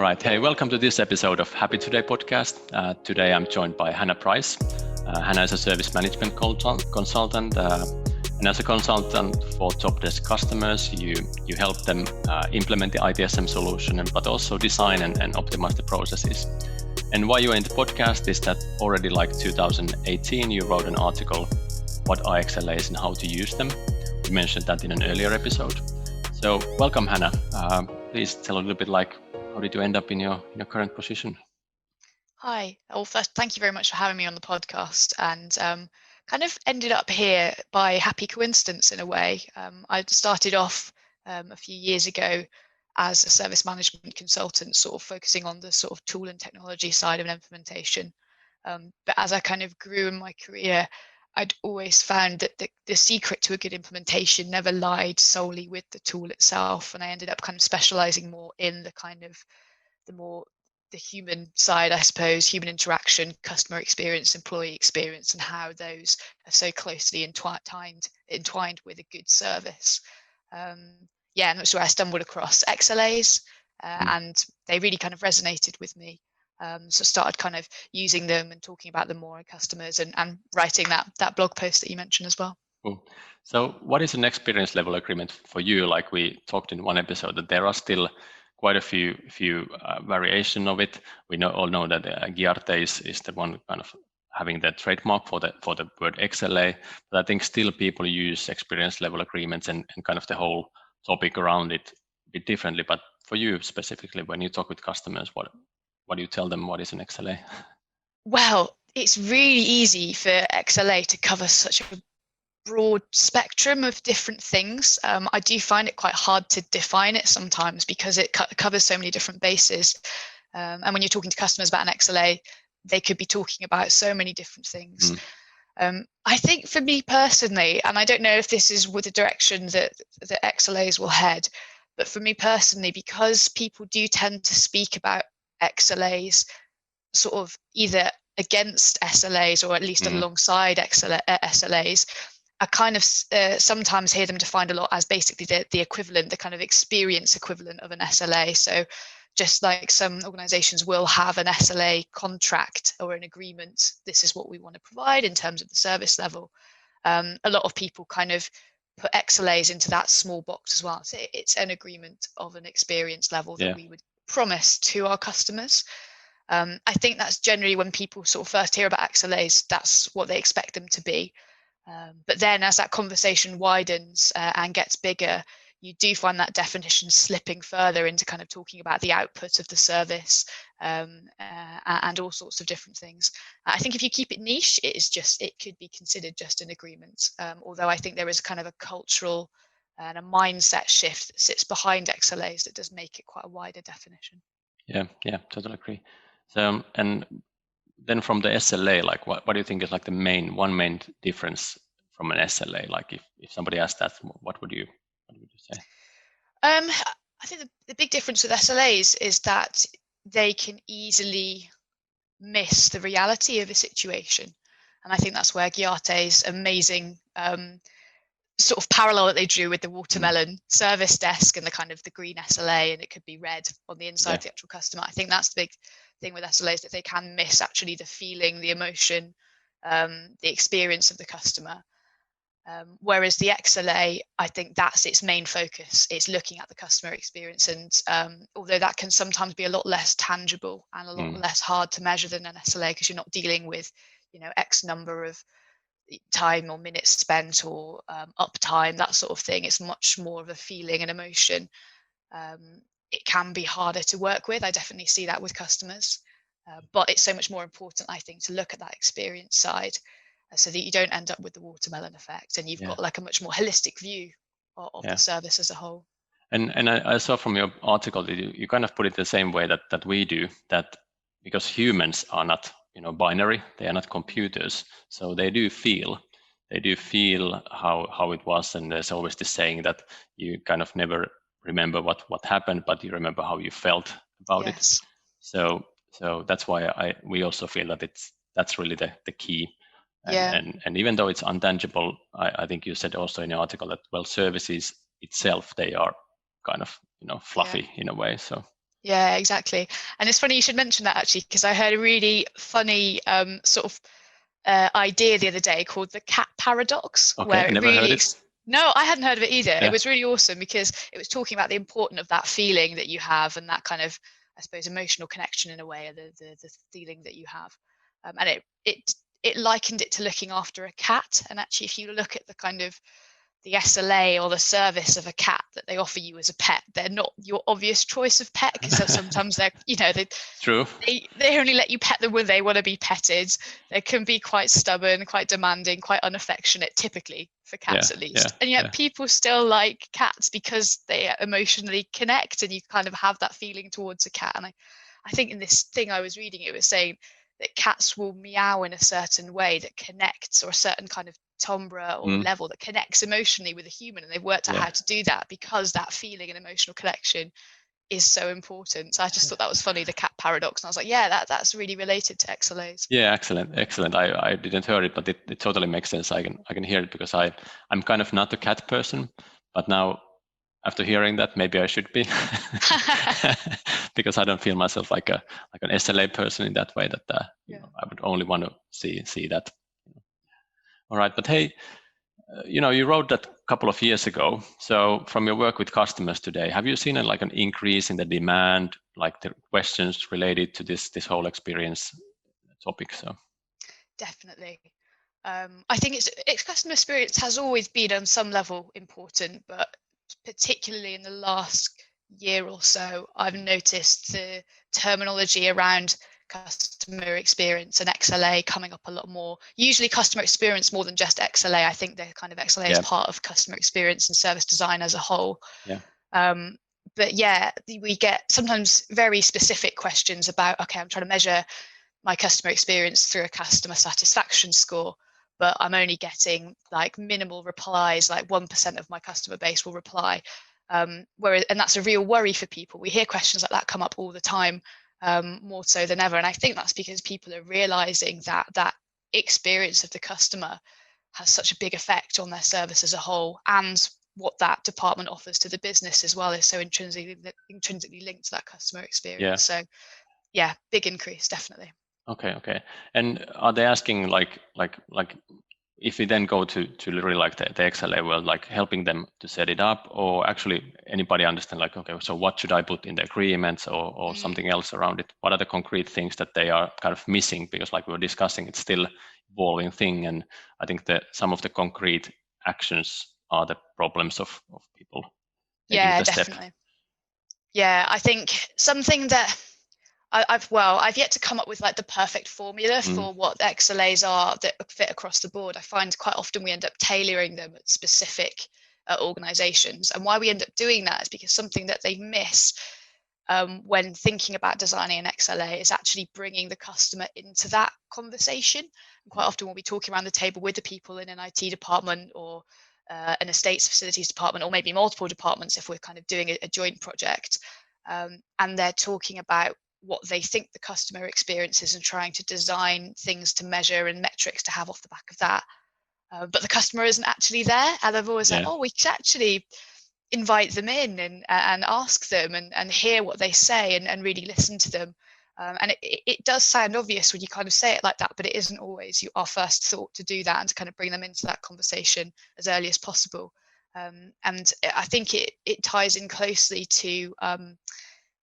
All right. Hey, welcome to this episode of Happy Today podcast. Today I'm joined by Hannah Price. Hannah is a service management consultant. And as a consultant for TOPdesk customers, you help them implement the ITSM solution, but also design and optimize the processes. And why you're in the podcast is that already like 2018, you wrote an article, what are XLAs and how to use them. You mentioned that in an earlier episode. So welcome, Hannah. Please tell a little bit like, how did you end up in your current position? Hi. Well, first, thank you very much for having me on the podcast. And kind of ended up here by happy coincidence in a way. I started off a few years ago as a service management consultant, sort of focusing on the sort of tool and technology side of an implementation. But as I kind of grew in my career, I'd always found that the secret to a good implementation never lied solely with the tool itself. And I ended up kind of specializing more in the kind of the human side, I suppose, human interaction, customer experience, employee experience, and how those are so closely entwined with a good service. And that's where I stumbled across XLAs, and they really kind of resonated with me. So started kind of using them and talking about them more in customers and writing that blog post that you mentioned as well. Cool. So what is an experience level agreement for you? Like we talked in one episode that there are still quite a few variation of it. We all know that Giarte is the one kind of having the trademark for the word XLA, but I think still people use experience level agreements and kind of the whole topic around it a bit differently. But for you specifically, when you talk with customers, what do you tell them? What is an XLA? Well, it's really easy for XLA to cover such a broad spectrum of different things. I do find it quite hard to define it sometimes because it covers so many different bases. And when you're talking to customers about an XLA, they could be talking about so many different things. I think for me personally, and I don't know if this is with the direction that the XLAs will head, but for me personally, because people do tend to speak about XLAs sort of either against SLAs or at least alongside SLAs, I kind of sometimes hear them defined a lot as basically the equivalent, the kind of experience equivalent of an SLA. So just like some organizations will have an SLA contract or an agreement, this is what we want to provide in terms of the service level. A lot of people kind of put XLAs into that small box as well. So it's an agreement of an experience level that we would promise to our customers. I think that's generally when people sort of first hear about XLAs, that's what they expect them to be. But then as that conversation widens and gets bigger, you do find that definition slipping further into kind of talking about the output of the service and all sorts of different things. I think if you keep it niche, it could be considered just an agreement. Although I think there is kind of a cultural and a mindset shift that sits behind XLAs that does make it quite a wider definition. Yeah, totally agree. So, and then from the SLA, like what do you think is like the one main difference from an SLA? Like if somebody asked that, what would you say? I think the big difference with SLAs is that they can easily miss the reality of a situation. And I think that's where Giarte's amazing sort of parallel that they drew with the watermelon service desk and the kind of the green SLA, and it could be red on the inside of the actual customer. I think that's the big thing with SLAs, that they can miss actually the feeling, the emotion, the experience of the customer. Whereas the XLA, I think that's its main focus. It's looking at the customer experience, and although that can sometimes be a lot less tangible and a lot less hard to measure than an SLA, because you're not dealing with, X number of time or minutes spent or uptime, that sort of thing. It's much more of a feeling and emotion. It can be harder to work with. I definitely see that with customers, but it's so much more important, I think, to look at that experience side so that you don't end up with the watermelon effect, and you've got like a much more holistic view of the service as a whole. And I saw from your article that you kind of put it the same way that we do, that because humans are not binary, they are not computers, so they do feel how it was, and there's always this saying that you kind of never remember what happened, but you remember how you felt about it. So that's why we also feel that that's really the key. And even though it's untangible, I think you said also in your article that services itself, they are kind of fluffy in a way. So Yeah, exactly. And it's funny you should mention that actually, because I heard a really funny idea the other day called the cat paradox, Okay, where I it never heard really it. no, I hadn't heard of it either. It Yeah. was really awesome because it was talking about the importance of that feeling that you have and that kind of, I suppose, emotional connection in a way, or the feeling that you have. And it likened it to looking after a cat. And actually, if you look at the kind of the SLA or the service of a cat that they offer you as a pet, they're not your obvious choice of pet, because sometimes they're, True. they only let you pet them when they want to be petted. They can be quite stubborn, quite demanding, quite unaffectionate, typically for Yeah, cats at yeah, least. And yet yeah. people still like cats because they emotionally connect, and you kind of have that feeling towards a cat. And I think in this thing I was reading, it was saying that cats will meow in a certain way that connects, or a certain kind of timbre or Mm, level that connects emotionally with a human, and they've worked out yeah. how to do that because that feeling and emotional connection is so important. So I just thought that was funny, the cat paradox, and I was like, yeah, that's really related to XLAs. Yeah, excellent, excellent. I didn't hear it, but it totally makes sense. I can hear it because I'm kind of not a cat person, but now after hearing that, maybe I should be, because I don't feel myself like an SLA person in that way. That Yeah. I would only want to see that. All right, but hey, you wrote that a couple of years ago. So from your work with customers today, have you seen like an increase in the demand, like the questions related to this whole experience topic? So Definitely. I think it's customer experience has always been on some level important, but particularly in the last year or so, I've noticed the terminology around customer experience and XLA coming up a lot more. Usually customer experience more than just XLA. I think the kind of XLA is yeah, part of customer experience and service design as a whole. yeah, But yeah, we get sometimes very specific questions about, okay, I'm trying to measure my customer experience through a customer satisfaction score, but I'm only getting like minimal replies, like 1% of my customer base will reply. And that's a real worry for people. We hear questions like that come up all the time, more so than ever. And I think that's because people are realizing that that experience of the customer has such a big effect on their service as a whole, and what that department offers to the business as well is so intrinsically linked to that customer yeah. experience. So yeah, big increase, definitely. Okay, okay. And are they asking like if we then go to really like the XLA world, like helping them to set it up, or actually anybody understand like, okay, so what should I put in the agreements or something else around it? What are the concrete things that they are kind of missing? Because like we were discussing, it's still evolving thing, and I think that some of the concrete actions are the problems of people taking Yeah, the step. definitely. Yeah, I think something that I've yet to come up with like the perfect formula Mm, for what XLAs are that fit across the board. I find quite often we end up tailoring them at specific organizations. And why we end up doing that is because something that they miss when thinking about designing an XLA is actually bringing the customer into that conversation. And quite often we'll be talking around the table with the people in an IT department, or an estates facilities department, or maybe multiple departments if we're kind of doing a joint project. And they're talking about what they think the customer experience is and trying to design things to measure and metrics to have off the back of that. But the customer isn't actually there, and they're always like, yeah, oh, we could actually invite them in and ask them and hear what they say and really listen to them. And it does sound obvious when you kind of say it like that, but it isn't always our first thought to do that and to kind of bring them into that conversation as early as possible. And I think it ties in closely to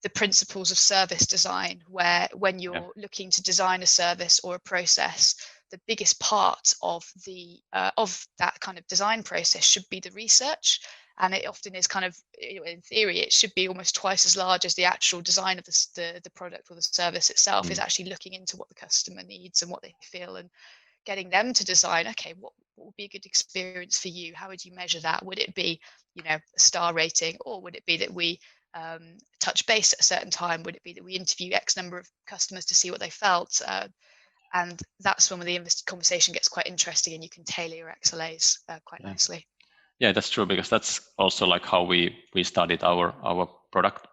the principles of service design, where when yeah, you're looking to design a service or a process, the biggest part of that kind of design process should be the research. And it often is kind of, in theory, it should be almost twice as large as the actual design of the product or the service itself, is mm, actually looking into what the customer needs and what they feel, and getting them to design, okay, what would be a good experience for you? How would you measure that? Would it be, a star rating, or would it be that we touch base at a certain time? Would it be that we interview X number of customers to see what they felt? And that's when the conversation gets quite interesting, and you can tailor your XLAs quite yeah. nicely. Yeah, that's true, because that's also like how we started our product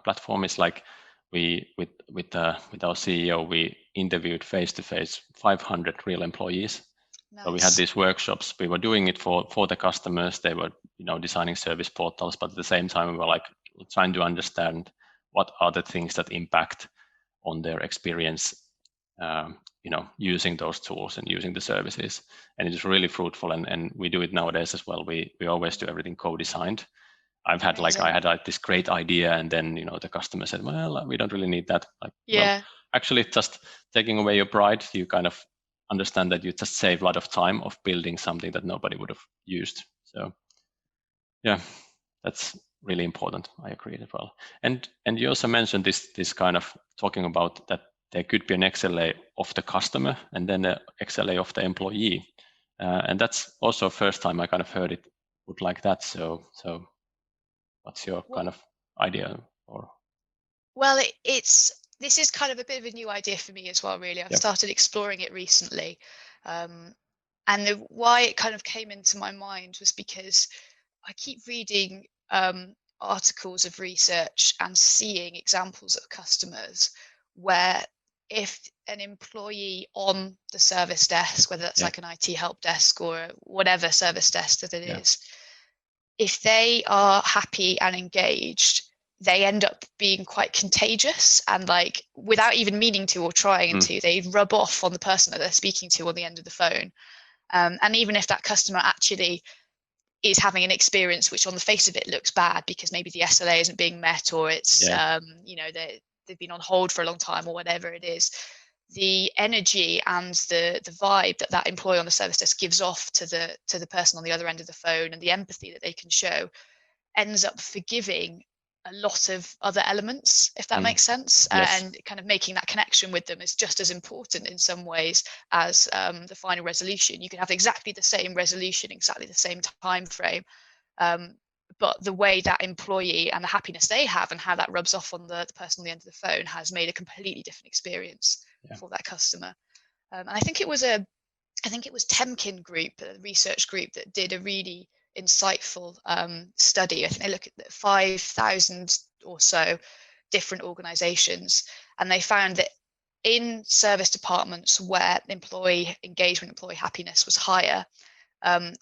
platform. Is like we with our CEO, we interviewed face to face 500 real employees. So we had Nice. these workshops. We were doing it for the customers. They were designing service portals, but at the same time we were like trying to understand what are the things that impact on their experience, using those tools and using the services. And it's really fruitful, and we do it nowadays as well. We always do everything co-designed. I had this great idea, and then the customer said, well, we don't really need that. Well, actually, just taking away your pride, you kind of understand that you just save a lot of time of building something that nobody would have used. So yeah, that's really important. I agree as well. And you also mentioned this kind of talking about that there could be an XLA of the customer and then an XLA of the employee, and that's also first time I kind of heard it put like that. So what's your kind of idea? Or well, this is kind of a bit of a new idea for me as well. Really, I've started exploring it recently, and why it kind of came into my mind was because I keep reading articles of research and seeing examples of customers where if an employee on the service desk, whether that's like an IT help desk or whatever service desk that it is, if they are happy and engaged, they end up being quite contagious, and like without even meaning to or trying to, they rub off on the person that they're speaking to on the end of the phone. And even if that customer actually is having an experience which on the face of it looks bad because maybe the SLA isn't being met, or it's they've been on hold for a long time, or whatever it is, the energy and the vibe that employee on the service desk gives off to the person on the other end of the phone, and the empathy that they can show, ends up forgiving a lot of other elements, if that makes sense. And kind of making that connection with them is just as important in some ways as the final resolution. You can have exactly the same resolution, exactly the same time frame, but the way that employee and the happiness they have and how that rubs off on the person on the end of the phone has made a completely different experience for that customer. And I think it was Temkin Group, a research group, that did a really insightful study. I think they looked at 5,000 or so different organizations, and they found that in service departments where employee engagement, employee happiness was higher,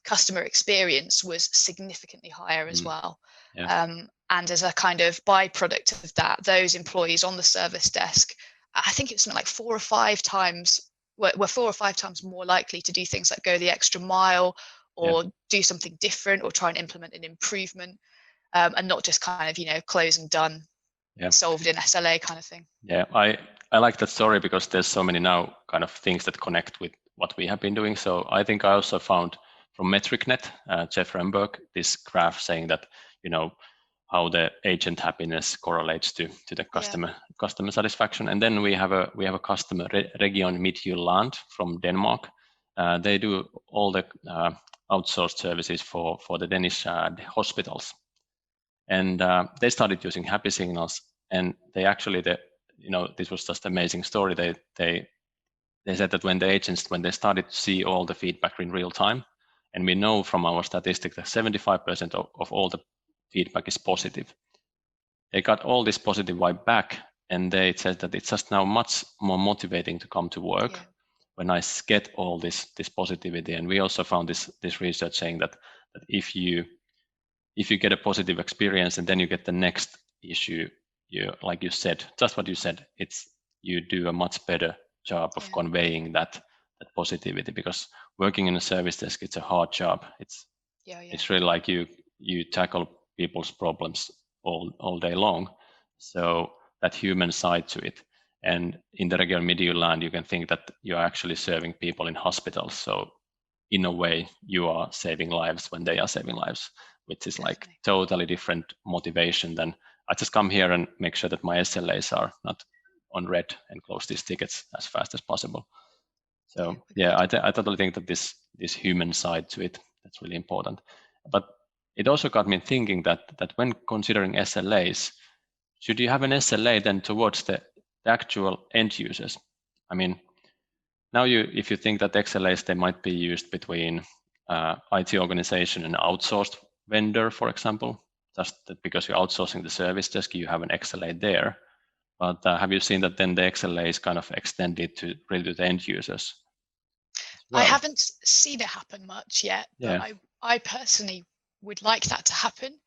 customer experience was significantly higher as well. And as a kind of byproduct of that, those employees on the service desk, I think it was something like 4 or 5 times more likely to do things like go the extra mile, or do something different, or try and implement an improvement, and not just kind of close and done, solved in SLA kind of thing. I like that story because there's so many now kind of things that connect with what we have been doing. So I think I also found from MetricNet, Jeff Remberg, this graph saying that how the agent happiness correlates to the customer satisfaction. And then we have a customer, Region Midtjylland from Denmark. They do all the outsourced services for the Danish hospitals, and they started using Happy Signals. And they actually, this was just an amazing story. They said that when they started to see all the feedback in real time, and we know from our statistics that 75% of all the feedback is positive. They got all this positive vibe back, and they said that it's just now much more motivating to come to work when I get all this positivity. And we also found this research saying that if you get a positive experience and then you get the next issue, like you said, just what you said, you do a much better job of conveying that positivity, because working in a service desk, it's a hard job. It's really like you tackle people's problems all day long. So that human side to it. And in the Region Midtjylland, you can think that you're actually serving people in hospitals. So in a way, you are saving lives when they are saving lives, which is like totally different motivation than I just come here and make sure that my SLAs are not on red and close these tickets as fast as possible. So I totally think that this human side to it, that's really important. But it also got me thinking that when considering SLAs, should you have an SLA then towards the actual end users? I mean, now if you think that XLAs, they might be used between IT organization and outsourced vendor, for example, just that because you're outsourcing the service desk, you have an XLA there. But have you seen that then the XLA is kind of extended to really to the end users? Well, I haven't seen it happen much yet, but I personally would like that to happen.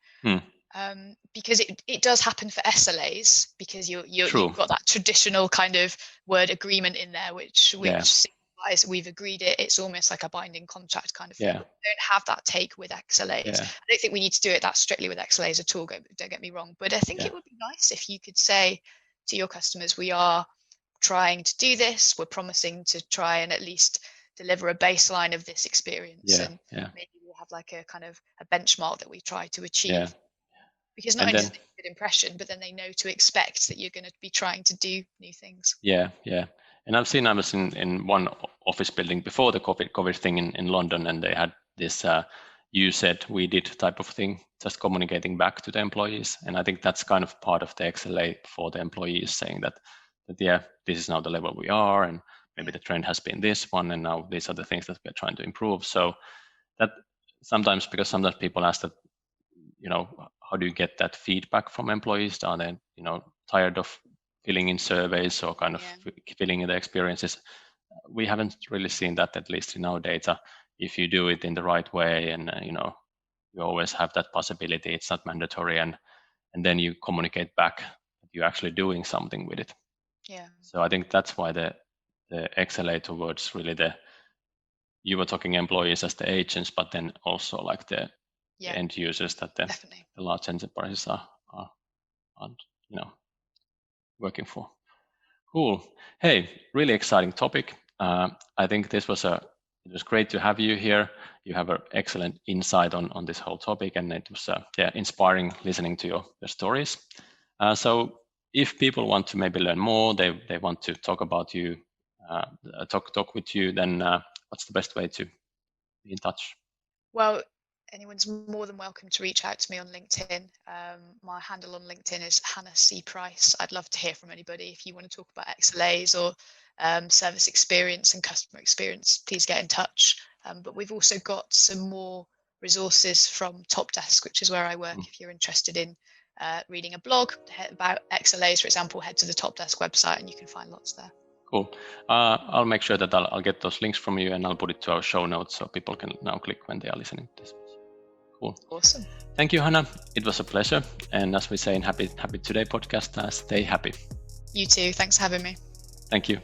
because it does happen for SLAs, because you've got that traditional kind of word agreement in there, which signifies we've agreed it. It's almost like a binding contract kind of thing. Yeah. We don't have that take with XLAs. Yeah. I don't think we need to do it that strictly with XLAs at all. Don't get me wrong, but I think it would be nice if you could say to your customers, we are trying to do this. We're promising to try and at least deliver a baseline of this experience, and maybe we'll have like a kind of a benchmark that we try to achieve. Because not only do they get a good impression, but then they know to expect that you're going to be trying to do new things. Yeah. And I was in one office building before the COVID thing in London, and they had this you said we did type of thing, just communicating back to the employees. And I think that's kind of part of the XLA for the employees, saying that this is now the level we are, and maybe the trend has been this one, and now these are the things that we're trying to improve. So that sometimes people ask that, how do you get that feedback from employees? Are they, tired of filling in surveys or kind of filling in the experiences? We haven't really seen that, at least in our data. If you do it in the right way, and you always have that possibility, it's not mandatory, and then you communicate back that you're actually doing something with it. Yeah. So I think that's why the XLA towards really you were talking employees as the agents, but then also like the end users that the large enterprises are working for. Cool. Hey, really exciting topic. I think it was great to have you here. You have an excellent insight on this whole topic, and it was inspiring listening to your stories. So if people want to maybe learn more, they want to talk about you, talk with you, then what's the best way to be in touch? Well, anyone's more than welcome to reach out to me on LinkedIn. My handle on LinkedIn is Hannah C. Price. I'd love to hear from anybody. If you want to talk about XLAs or service experience and customer experience, please get in touch. But we've also got some more resources from TOPdesk, which is where I work. If you're interested in reading a blog about XLAs, for example, head to the TOPdesk website and you can find lots there. Cool. I'll make sure that I'll get those links from you, and I'll put it to our show notes so people can now click when they are listening to this. Cool. Awesome. Thank you, Hannah. It was a pleasure. And as we say in Happy Today podcast, stay happy. You too. Thanks for having me. Thank you.